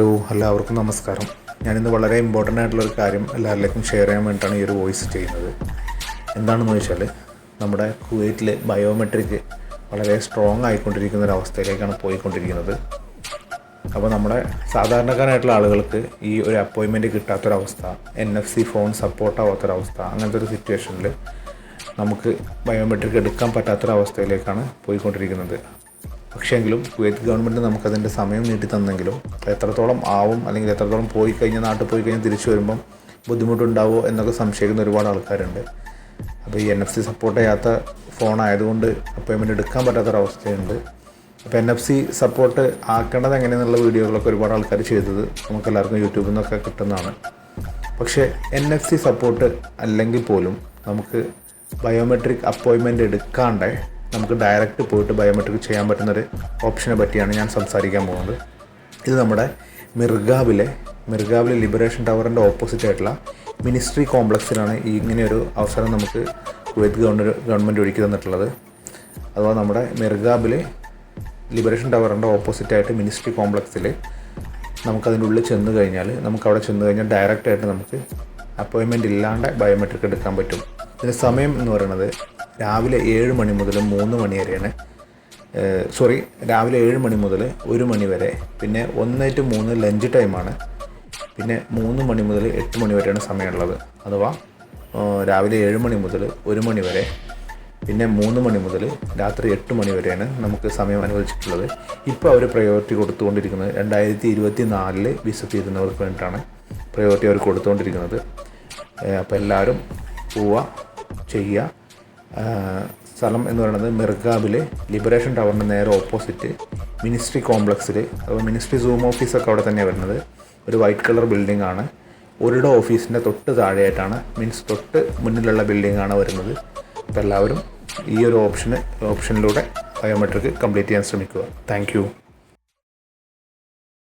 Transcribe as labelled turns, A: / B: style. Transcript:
A: എല്ലാവർക്കും നമസ്കാരം. ഞാനിന്ന് വളരെ ഇമ്പോർട്ടൻ്റ് ആയിട്ടുള്ളൊരു കാര്യം എല്ലാവരിലേക്കും ഷെയർ ചെയ്യാൻ വേണ്ടിയിട്ടാണ് ഈ ഒരു വോയിസ് ചെയ്യുന്നത്. എന്താണെന്ന് ചോദിച്ചാൽ, നമ്മുടെ കുവൈറ്റിൽ ബയോമെട്രിക് വളരെ സ്ട്രോങ് ആയിക്കൊണ്ടിരിക്കുന്ന ഒരു അവസ്ഥയിലേക്കാണ് പോയിക്കൊണ്ടിരിക്കുന്നത്. അപ്പോൾ നമ്മുടെ സാധാരണക്കാരായിട്ടുള്ള ആളുകൾക്ക് ഈ ഒരു അപ്പോയിൻമെൻറ്റ് കിട്ടാത്തൊരവസ്ഥ, NFC ഫോൺ സപ്പോർട്ടാവാത്തൊരവസ്ഥ, അങ്ങനത്തെ ഒരു സിറ്റുവേഷനിൽ നമുക്ക് ബയോമെട്രിക് എടുക്കാൻ പറ്റാത്തൊരവസ്ഥയിലേക്കാണ് പോയിക്കൊണ്ടിരിക്കുന്നത്. പക്ഷേങ്കിലും കുവൈറ്റ് ഗവൺമെൻറ് നമുക്കതിൻ്റെ സമയം നീട്ടി തന്നെങ്കിലും എത്രത്തോളം ആവും, അല്ലെങ്കിൽ എത്രത്തോളം പോയി കഴിഞ്ഞാൽ നാട്ടിൽ പോയി കഴിഞ്ഞാൽ തിരിച്ചു വരുമ്പം ബുദ്ധിമുട്ടുണ്ടാവുമോ എന്നൊക്കെ സംശയിക്കുന്ന ഒരുപാട് ആൾക്കാരുണ്ട്. അപ്പോൾ ഈ NFC സപ്പോർട്ട് ചെയ്യാത്ത ഫോൺ ആയതുകൊണ്ട് അപ്പോയിൻമെൻറ്റ് എടുക്കാൻ പറ്റാത്തൊരവസ്ഥയുണ്ട്. അപ്പോൾ NFC സപ്പോർട്ട് ആക്കേണ്ടത് എങ്ങനെയെന്നുള്ള വീഡിയോകളൊക്കെ ഒരുപാട് ആൾക്കാർ ചെയ്തത് നമുക്കെല്ലാവർക്കും യൂട്യൂബിൽ നിന്നൊക്കെ കിട്ടുന്നതാണ്. പക്ഷേ NFC സപ്പോർട്ട് അല്ലെങ്കിൽ പോലും നമുക്ക് ബയോമെട്രിക് അപ്പോയിൻമെൻറ്റ് എടുക്കാണ്ട് നമുക്ക് ഡയറക്റ്റ് പോയിട്ട് ബയോമെട്രിക് ചെയ്യാൻ പറ്റുന്നൊരു ഓപ്ഷനെ പറ്റിയാണ് ഞാൻ സംസാരിക്കാൻ പോകുന്നത്. ഇത് നമ്മുടെ മിർഗാവിലെ ലിബറേഷൻ ടവറിൻ്റെ ഓപ്പോസിറ്റ് ആയിട്ടുള്ള മിനിസ്ട്രി കോംപ്ലക്സിലാണ് ഇങ്ങനെയൊരു അവസരം നമുക്ക് കുവൈറ്റ് ഗവൺമെൻറ് ഒരുക്കി തന്നിട്ടുള്ളത്. അഥവാ നമ്മുടെ മിർഗാവിലെ ലിബറേഷൻ ടവറിൻ്റെ ഓപ്പോസിറ്റായിട്ട് മിനിസ്ട്രി കോംപ്ലക്സിൽ നമുക്കതിൻ്റെ ഉള്ളിൽ ചെന്ന് കഴിഞ്ഞാൽ, ഡയറക്റ്റായിട്ട് നമുക്ക് അപ്പോയിൻമെൻറ്റ് ഇല്ലാണ്ട് ബയോമെട്രിക് എടുക്കാൻ പറ്റും. ഇതിൻ്റെ സമയം എന്ന് പറയുന്നത് രാവിലെ 7 മണി മുതൽ 3 മണി വരെയാണ്. രാവിലെ 7 മണി മുതൽ 1 മണി വരെ, പിന്നെ 1 to 3 ലഞ്ച് ടൈമാണ്, പിന്നെ 3 മണി മുതൽ 8 മണി വരെയാണ് സമയമുള്ളത്. അഥവാ രാവിലെ 7 മണി മുതൽ 1 മണി വരെ, പിന്നെ 3 മണി മുതൽ രാത്രി 8 മണി വരെയാണ് നമുക്ക് സമയം അനുവദിച്ചിട്ടുള്ളത്. ഇപ്പോൾ അവർ പ്രയോറിറ്റി കൊടുത്തുകൊണ്ടിരിക്കുന്നത് 2024 വിസ തീരുന്നവർക്ക് വേണ്ടിയിട്ടാണ് പ്രയോറിറ്റി അവർ കൊടുത്തുകൊണ്ടിരിക്കുന്നത്. അപ്പോൾ എല്ലാവരും പോവുക, ചെയ്യുക. സ്ഥലം എന്ന് പറയുന്നത് മിർഗാവിലെ ലിബറേഷൻ ടവറിൻ്റെ നേരെ ഓപ്പോസിറ്റ് മിനിസ്ട്രി കോംപ്ലക്സിൽ, അപ്പോൾ മിനിസ്ട്രി സൂം ഓഫീസൊക്കെ അവിടെ തന്നെയാണ് വരുന്നത്. ഒരു വൈറ്റ് കളർ ബിൽഡിംഗ് ആണ്. ഒരിട ഓഫീസിൻ്റെ തൊട്ട് താഴെയായിട്ടാണ്, തൊട്ട് മുന്നിലുള്ള ബിൽഡിംഗ് ആണ് വരുന്നത്. അപ്പോൾ എല്ലാവരും ഈ ഒരു ഓപ്ഷനിലൂടെ ബയോമെട്രിക് കംപ്ലീറ്റ് ചെയ്യാൻ ശ്രമിക്കുക. താങ്ക്